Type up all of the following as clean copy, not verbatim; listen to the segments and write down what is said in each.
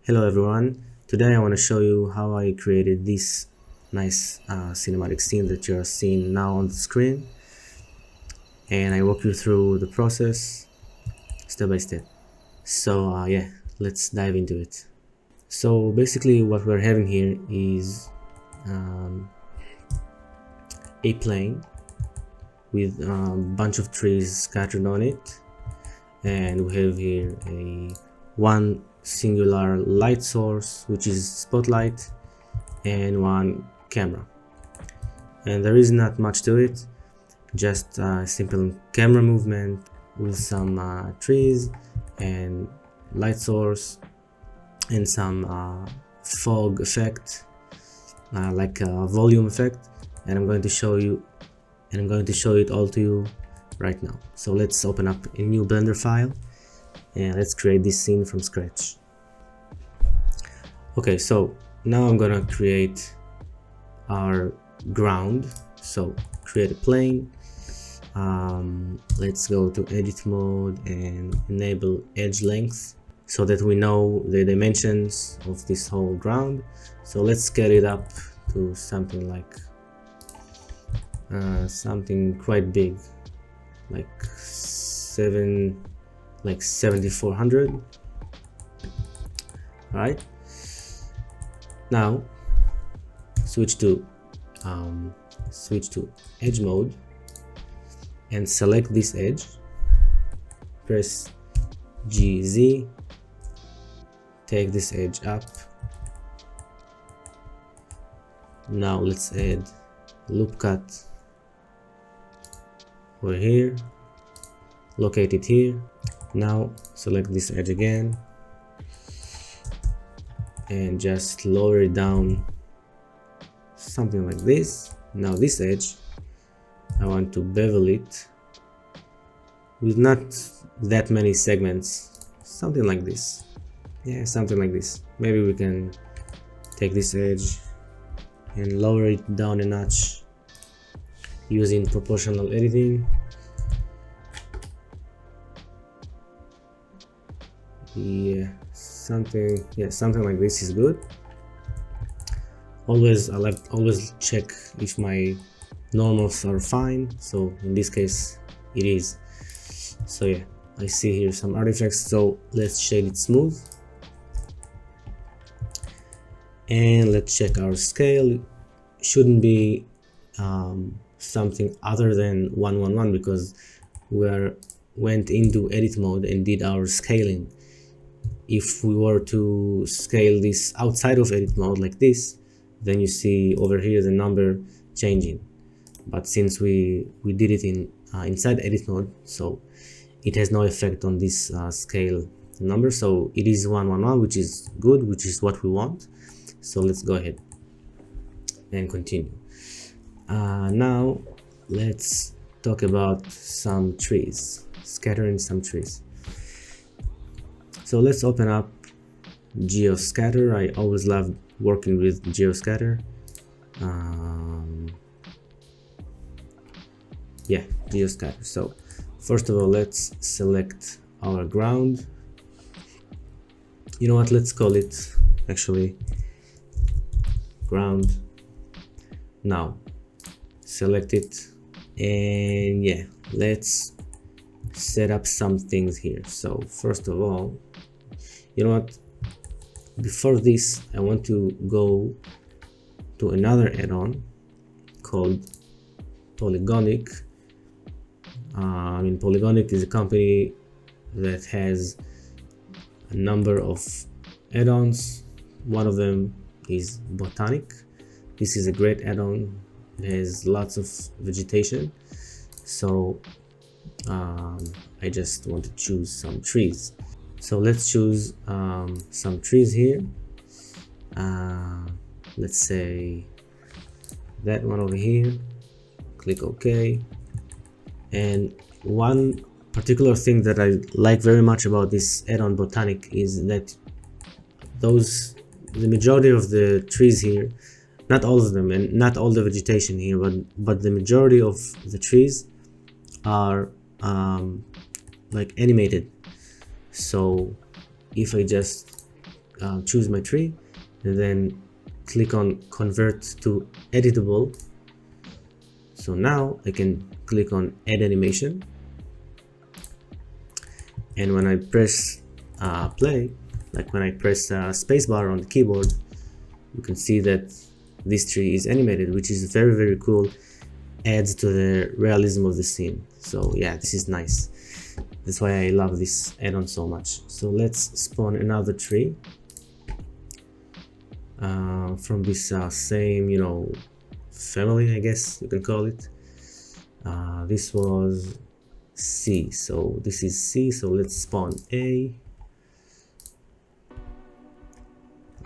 Hello everyone, today I want to show you how I created this nice cinematic scene that you are seeing now on the screen, and I walk you through the process step by step. So yeah, let's dive into it. So basically what we're having here is a plane with a bunch of trees scattered on it, and we have here one singular light source, which is spotlight, and one camera. And there is not much to it, just a simple camera movement with some trees and light source and some fog effect, like a volume effect, and I'm going to show it all to you right now. So let's open up a new Blender file and let's create this scene from scratch. Okay, so now I'm gonna create our ground. So create a plane. Let's go to edit mode and enable edge length so that we know the dimensions of this whole ground. So let's scale it up to something like something quite big, like 7400. All right, now switch to edge mode and select this edge, press GZ, take this edge up. Now let's add loop cut over here, locate it here. Now select this edge again and just lower it down, something like this. Now this edge, I want to bevel it with not that many segments, something like this. Yeah, something like this. Maybe we can take this edge and lower it down a notch using proportional editing. Yeah, something like this is good. Always check if my normals are fine. So in this case it is. So yeah, I see here some artifacts, so let's shade it smooth and let's check our scale. It shouldn't be something other than 111 because we went into edit mode and did our scaling. If we were to scale this outside of edit mode like this, then you see over here the number changing. But since we did it in inside edit mode, so it has no effect on this scale number. So it is 111, which is good, which is what we want. So let's go ahead and continue. Now let's talk about some trees, scattering some trees. So let's open up Geoscatter. I always loved working with Geoscatter. Yeah, Geoscatter. So first of all, let's select our ground. You know what, let's call it actually ground. Now select it, and yeah, let's set up some things here. So first of all, you know what, before this I want to go to another add-on called Polygonic. Polygonic is a company that has a number of add-ons. One of them is Botanic. This is a great add-on. It has lots of vegetation, so I just want to choose some trees. So let's choose some trees here. Let's say that one over here. Click OK. And one particular thing that I like very much about this add-on Botanic is that the majority of the trees here, not all of them and not all the vegetation here, but the majority of the trees are like animated. So if I just choose my tree, and then click on convert to editable. So now I can click on add animation, and when I press play, like when I press spacebar on the keyboard, you can see that this tree is animated, which is very cool, adds to the realism of the scene. So yeah, this is nice. That's why I love this add-on so much. So let's spawn another tree from this same, you know, family, I guess you can call it. This was C, so this is C, so let's spawn A.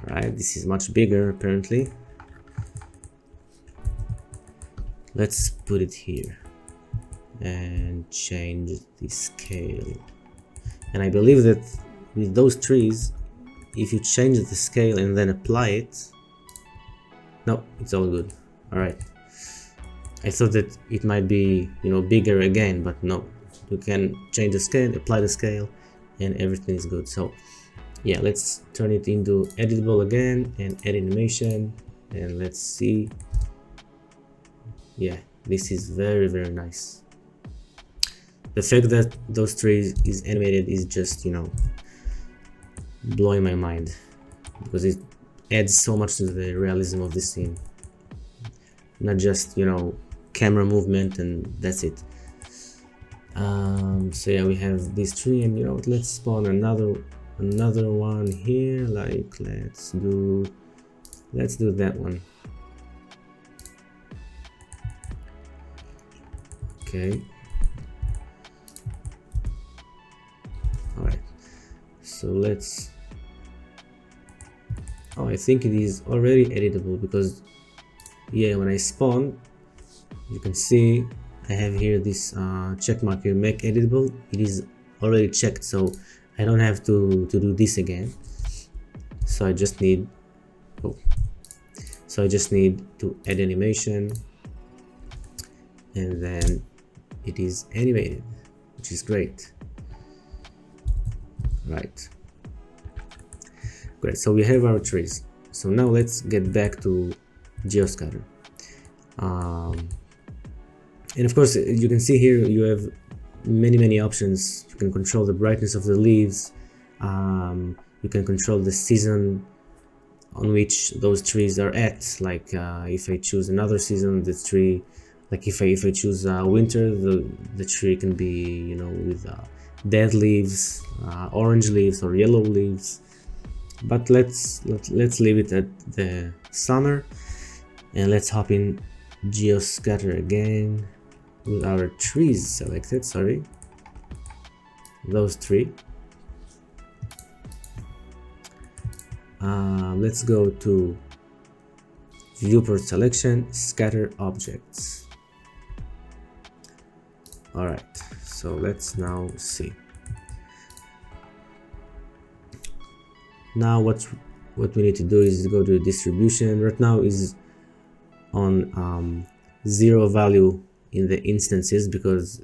Alright, this is much bigger apparently. Let's put it here and change the scale. And I believe that with those trees, if you change the scale and then apply it, no, it's all good. Alright, I thought that it might be, you know, bigger again, but no, you can change the scale, apply the scale, and everything is good. So yeah, let's turn it into editable again and add animation, and let's see. Yeah, this is very nice. The fact that those trees is animated is just, you know, blowing my mind, because it adds so much to the realism of the scene. Not just, you know, camera movement and that's it. So yeah, we have this tree, and you know, let's spawn another one here. Like let's do that one. Okay. All right. So let's. Oh, I think it is already editable, because yeah, when I spawn, you can see I have here this check mark here, make editable. It is already checked, so I don't have to do this again. So I just need to add animation, and then it is animated, which is great. Right, great. So we have our trees. So now let's get back to geoscatter. And of course, you can see here you have many options. You can control the brightness of the leaves. You can control the season on which those trees are at. Like if I choose another season, the tree, like if I choose winter, the tree can be, you know, with dead leaves, orange leaves or yellow leaves. But let's leave it at the summer, and let's hop in geoscatter again with our trees selected. Sorry, those three. Let's go to viewport selection, scatter objects. All right, so let's now see. Now what we need to do is go to distribution. Right now is on 0 value in the instances, because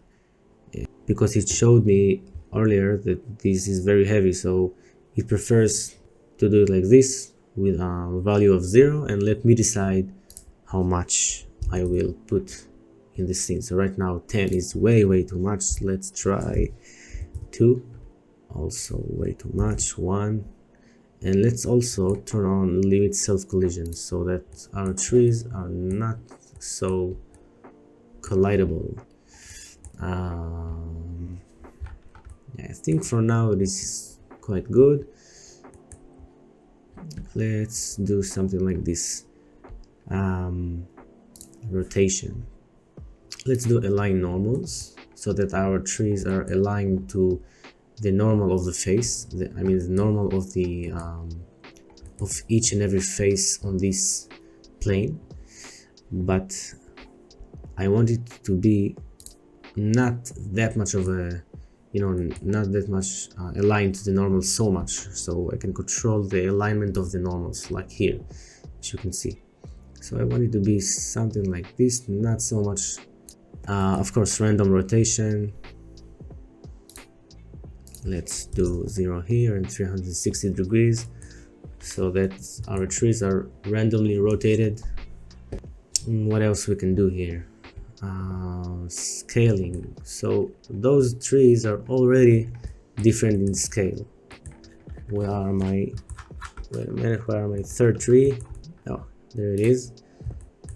it showed me earlier that this is very heavy, so it prefers to do it like this with a value of 0, and let me decide how much I will put in this scene. So right now 10 is way too much. Let's try 2, also way too much, 1, and let's also turn on limit self collision so that our trees are not so collidable. Yeah, I think for now this is quite good. Let's do something like this. Rotation. Let's do align normals so that our trees are aligned to the normal of the face. The normal of the of each and every face on this plane. But I want it to be not that much of a, not that much aligned to the normal so much, so I can control the alignment of the normals, like here, as you can see. So I want it to be something like this, not so much. Of course, random rotation. Let's do 0 here and 360 degrees. so that our trees are randomly rotated. What else we can do here? Scaling. So those trees are already different in scale. Where are my, wait a minute, where are my third tree? Oh, there it is.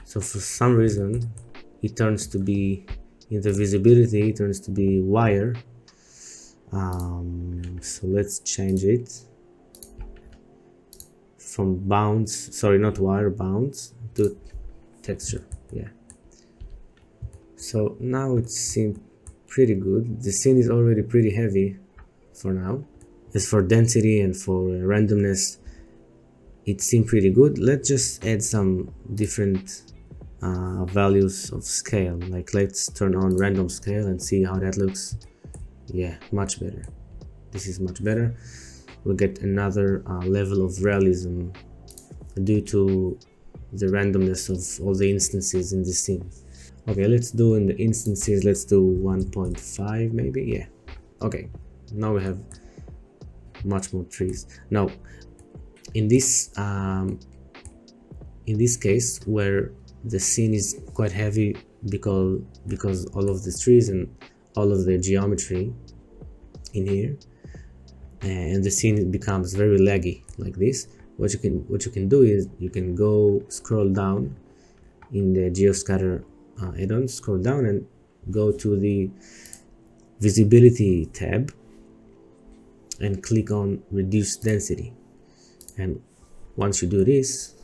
So for some reason it turns to be, in the visibility, it turns to be wire. So let's change it from bounds, sorry, not wire, bounds, to texture. Yeah, so now it seems pretty good. The scene is already pretty heavy for now. As for density and for randomness, it seemed pretty good. Let's just add some different values of scale. Like let's turn on random scale and see how that looks. Yeah, much better. This is much better. We'll get another level of realism due to the randomness of all the instances in the scene. Okay, let's do in the instances, let's do 1.5 maybe. Yeah, okay, now we have much more trees. Now in this case where the scene is quite heavy because all of the trees and all of the geometry in here, and the scene becomes very laggy like this, what you can do is you can go scroll down in the geoscatter add-on, scroll down and go to the visibility tab and click on reduce density. And once you do this,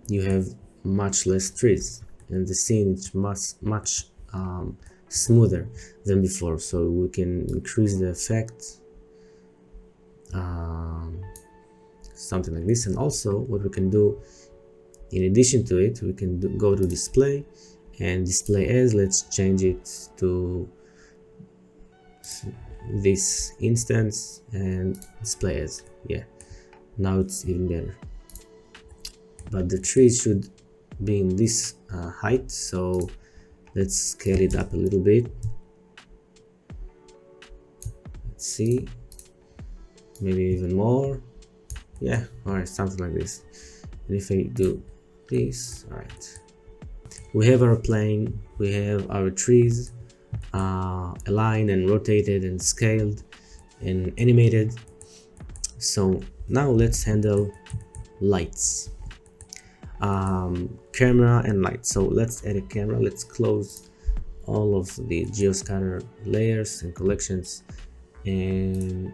you have much less trees and the scene is much smoother than before. So we can increase the effect, something like this. And also what we can do in addition to it, we can go to display and display as, let's change it to this instance and display as. Yeah, now it's even better, but the trees should be in this height, so let's scale it up a little bit. Let's see, maybe even more. Yeah, all right, something like this. And if I do this, all right, we have our plane, we have our trees aligned and rotated and scaled and animated. So now let's handle lights, camera and light. So let's add a camera. Let's close all of the geoscatter layers and collections and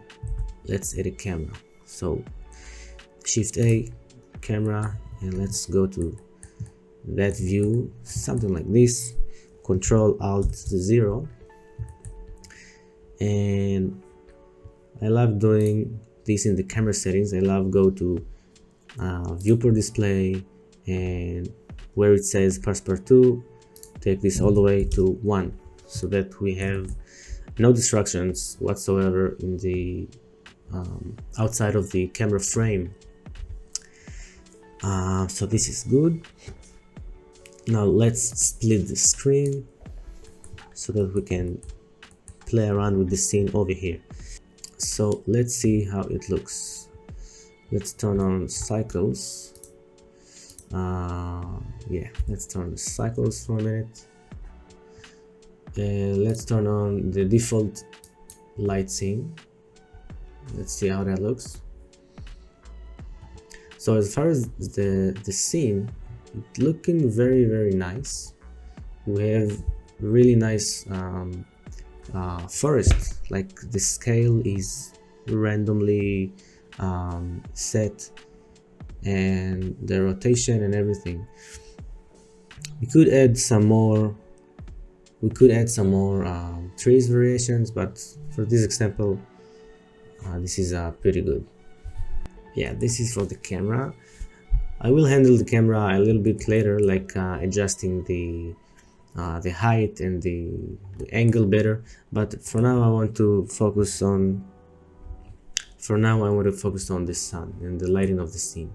let's add a camera. So Shift A, camera, and let's go to that view, something like this. Control Alt to 0. And I love doing this in the camera settings. I love go to viewport display, and where it says passepartout, take this all the way to 1 so that we have no distractions whatsoever in the outside of the camera frame. So this is good. Now let's split the screen so that we can play around with the scene over here. So let's see how it looks. Let's turn on cycles. Yeah, let's turn on cycles for a minute. And let's turn on the default light scene. Let's see how that looks. So as far as the scene, it's looking very nice. We have really nice forest, like the scale is randomly set, and the rotation and everything. We could add some more trees variations, but for this example this is pretty good. Yeah, this is for the camera. I will handle the camera a little bit later, like adjusting the height and the angle better, but for now I want to focus on the sun and the lighting of the scene.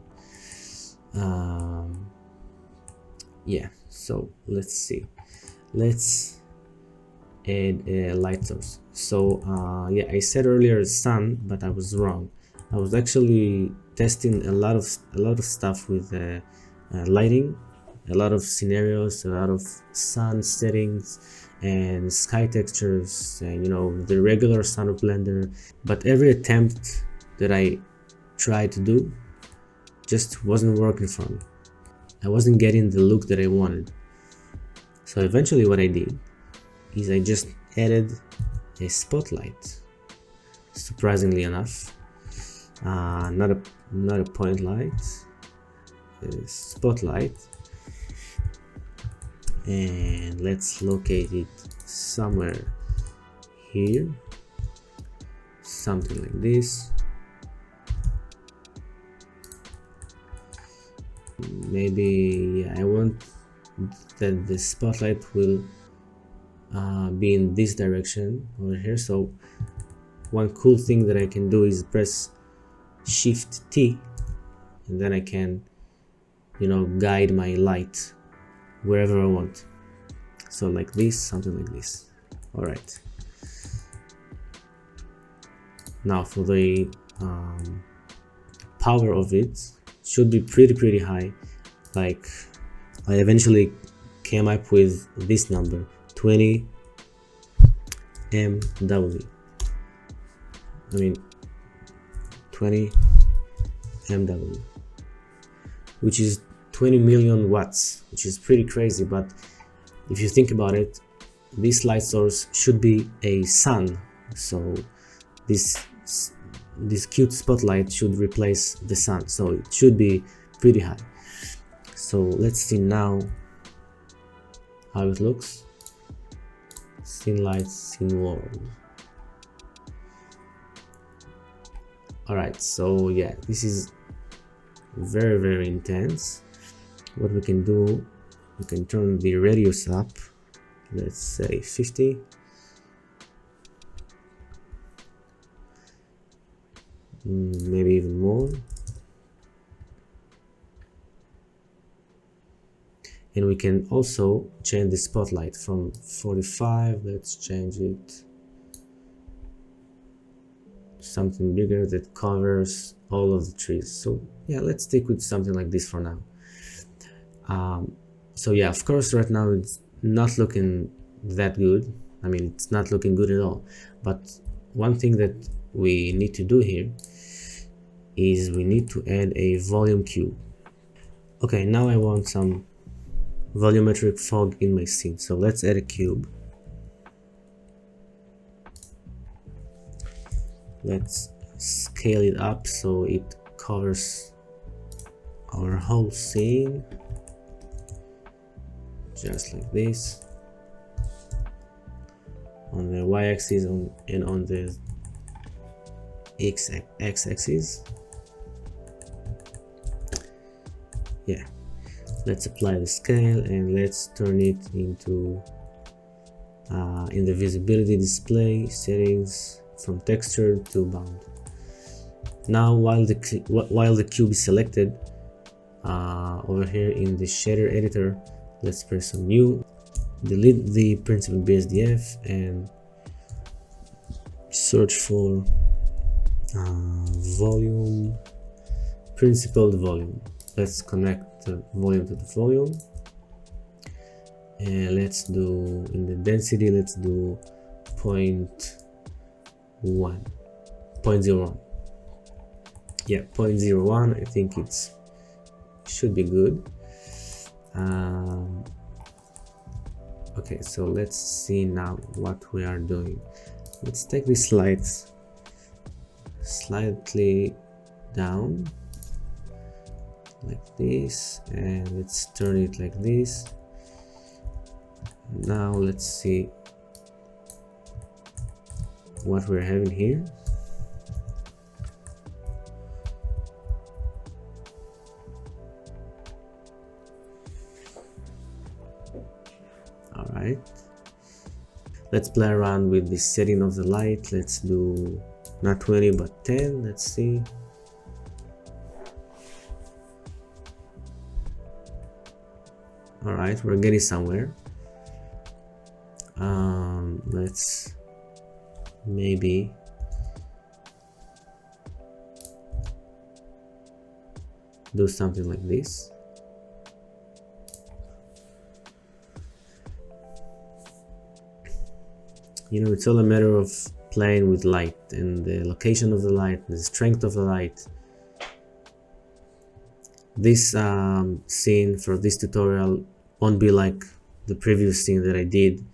Yeah, so let's see, let's add a light source. So yeah, I said earlier sun, but I was wrong. I was actually testing a lot of stuff with lighting, a lot of scenarios, a lot of sun settings and sky textures, and you know, the regular sun of Blender. But every attempt that I tried to do just wasn't working for me. I wasn't getting the look that I wanted. So eventually what I did is I just added a spotlight, surprisingly enough. Not a point light, a spotlight, and let's locate it somewhere here, something like this. Maybe I want that the spotlight will be in this direction over here. So one cool thing that I can do is press Shift T, and then I can, you know, guide my light wherever I want. So like this, something like this. All right. Now for the power of it, should be pretty high. Like, I eventually came up with this number, 20 MW. I mean 20 MW, which is 20 million watts, which is pretty crazy. But if you think about it, this light source should be a sun, so this cute spotlight should replace the sun, so it should be pretty high. So let's see now how it looks. Scene lights, scene world. Alright, so yeah, this is very intense. What we can do, we can turn the radius up, let's say 50. Maybe even more. And we can also change the spotlight from 45, let's change it something bigger that covers all of the trees. So yeah, let's stick with something like this for now. So yeah, of course right now it's not looking that good. I mean, it's not looking good at all. But one thing that we need to do here is we need to add a volume cube. Okay, now I want some volumetric fog in my scene, so let's add a cube. Let's scale it up so it covers our whole scene, just like this, on the y-axis and on the x-axis. Yeah, let's apply the scale and let's turn it into in the visibility display settings, from texture to bound. Now while the cube is selected, over here in the shader editor, let's press on new, delete the principled BSDF and search for volume, principled volume. Let's connect the volume to the volume, and let's do, in the density, let's do 0.01. Yeah, 0.01. I think it should be good. Okay, so let's see now what we are doing. Let's take this light slightly down like this, and let's turn it like this. Now let's see what we're having here. All right, let's play around with the setting of the light. Let's do not 20 but 10. Let's see. All right, we're getting somewhere. Let's maybe do something like this. You know, it's all a matter of playing with light and the location of the light, the strength of the light. This scene for this tutorial won't be like the previous scene that I did,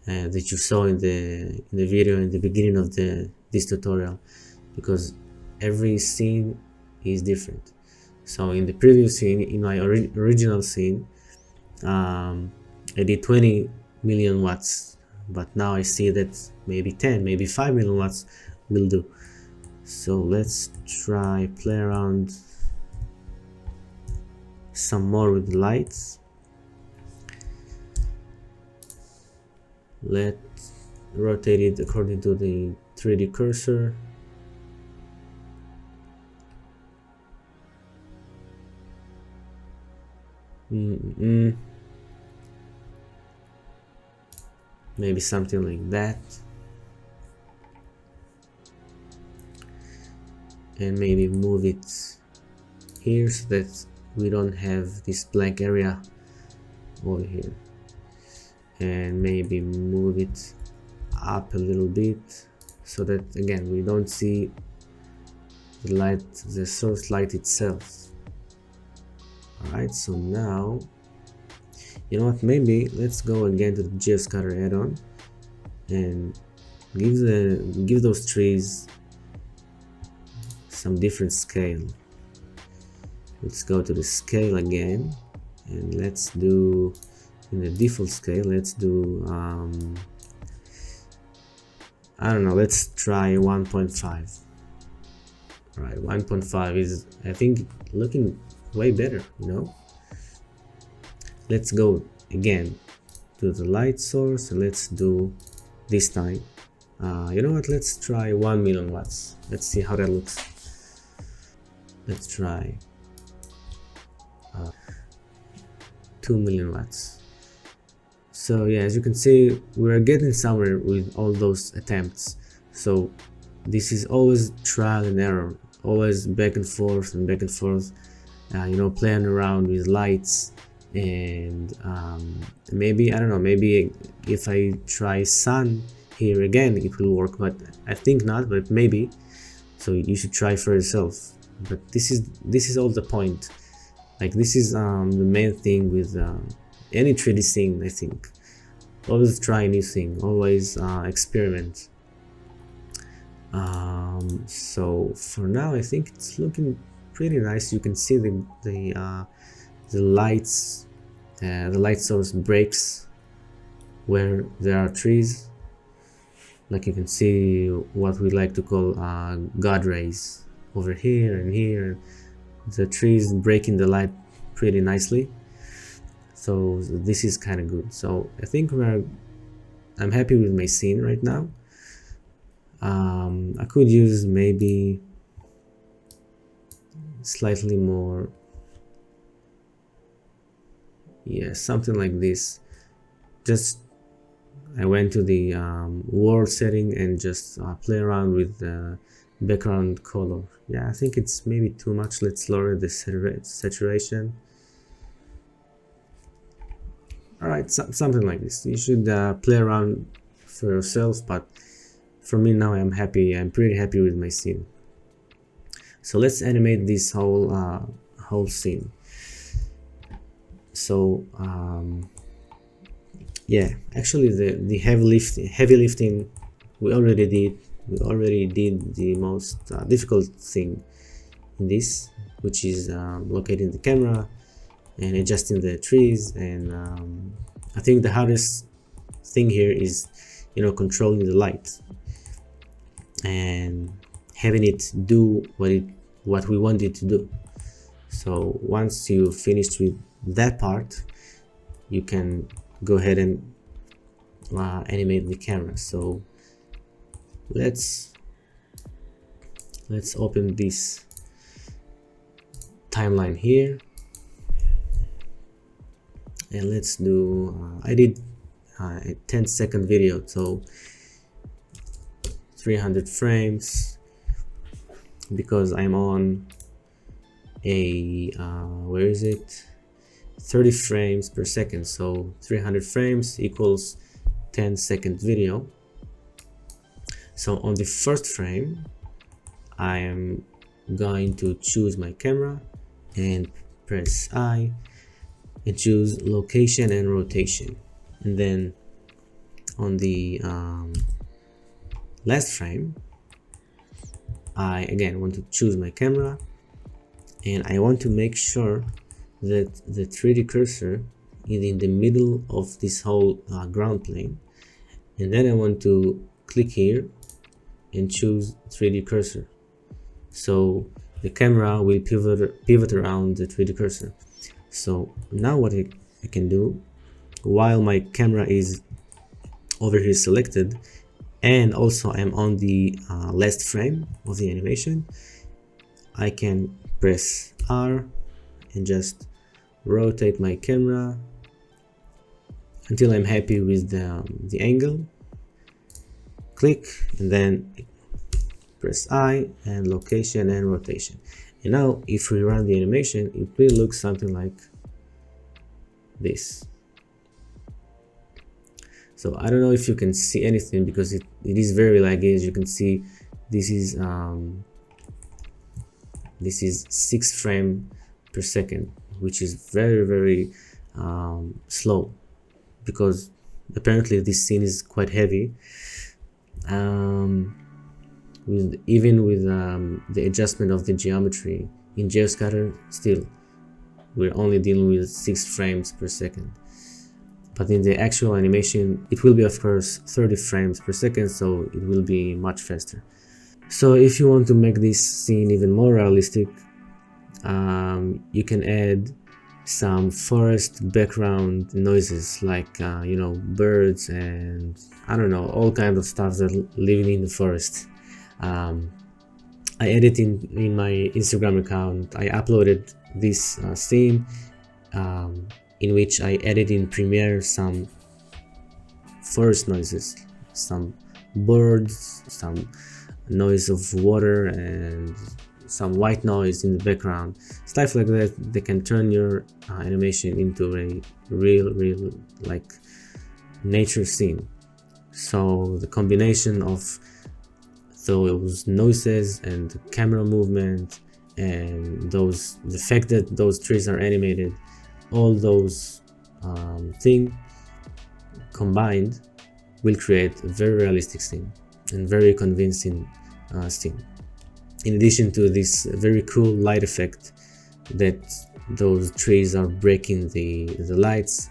that you saw in the video in the beginning of this tutorial, because every scene is different. So in the previous scene, in my original scene, I did 20 million watts, but now I see that maybe 10, maybe 5 million watts will do. So let's try play around some more with the lights. Let's rotate it according to the 3D cursor. Maybe something like that, and maybe move it here so that we don't have this blank area over here, and maybe move it up a little bit so that again we don't see the light, the source light itself. Alright, so now, you know what, maybe let's go again to the geoscatter add-on and give those trees some different scale. Let's go to the scale again, and let's do, in the default scale, let's do I don't know, let's try 1.5. Right, 1.5 is, I think, looking way better, you know. Let's go again to the light source, and let's do this time, you know what, let's try 1 million watts. Let's see how that looks. Let's try 2 million watts. So yeah, as you can see, we're getting somewhere with all those attempts. So this is always trial and error, always back and forth and back and forth, you know, playing around with lights. And maybe, I don't know, maybe if I try sun here again it will work, but I think not, but maybe. So you should try for yourself. But this is all the point. Like, this is the main thing with any 3D thing, I think. Always try a new thing, always experiment. So for now I think it's looking pretty nice. You can see the lights, the light source breaks where there are trees. Like, you can see what we like to call God rays over here and here. The trees breaking the light pretty nicely. So this is kind of good. So I think I'm happy with my scene right now. I could use maybe slightly more, yeah, something like this. Just I went to the world setting and just play around with the background color. Yeah, I think it's maybe too much. Let's lower the saturation. Alright, something like this. You should play around for yourself, but for me now I'm happy. I'm pretty happy with my scene. So let's animate this whole scene. So yeah, actually the heavy lifting we already did. We already did the most difficult thing in this, which is locating the camera and adjusting the trees. And I think the hardest thing here is, you know, controlling the light and having it do what we want it to do. So once you finished with that part, you can go ahead and animate the camera. So let's open this timeline here, and let's do I did a 10-second video, so 300 frames because I'm on a where is it, 30 frames per second. So 300 frames equals 10-second video. So on the first frame, I am going to choose my camera and press I and choose location and rotation. And then on the last frame, I again want to choose my camera, and I want to make sure that the 3D cursor is in the middle of this whole ground plane. And then I want to click here and choose 3D cursor. So the camera will pivot around the 3D cursor. So now what I can do, while my camera is over here selected, and also I'm on the last frame of the animation, I can press R and just rotate my camera until I'm happy with the angle. Click and then press I and location and rotation. And now if we run the animation, it will look something like this. So I don't know if you can see anything because it is very laggy. As you can see, this is 6 frames per second, which is very slow, because apparently this scene is quite heavy. Even with the adjustment of the geometry in Geoscatter, still we're only dealing with 6 frames per second. But in the actual animation, it will be of course 30 frames per second, so it will be much faster. So if you want to make this scene even more realistic, you can add some forest background noises, like you know, birds and I don't know, all kinds of stuff that living in the forest. I edit in my Instagram account. I uploaded this scene in which I edit in Premiere some forest noises, some birds, some noise of water, and some white noise in the background, stuff like that. They can turn your animation into a real like nature scene. So the combination of those noises and the camera movement and the fact that those trees are animated, all those things combined will create a very realistic scene and very convincing scene. In addition to this very cool light effect that those trees are breaking the lights,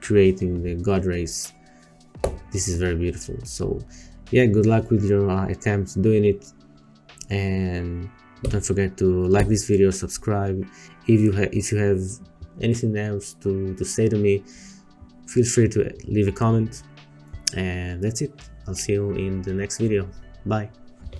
creating the God rays. This is very beautiful. So yeah, good luck with your attempts doing it, and don't forget to like this video, subscribe. If you have anything else to say to me, feel free to leave a comment, and that's it. I'll see you in the next video. Bye.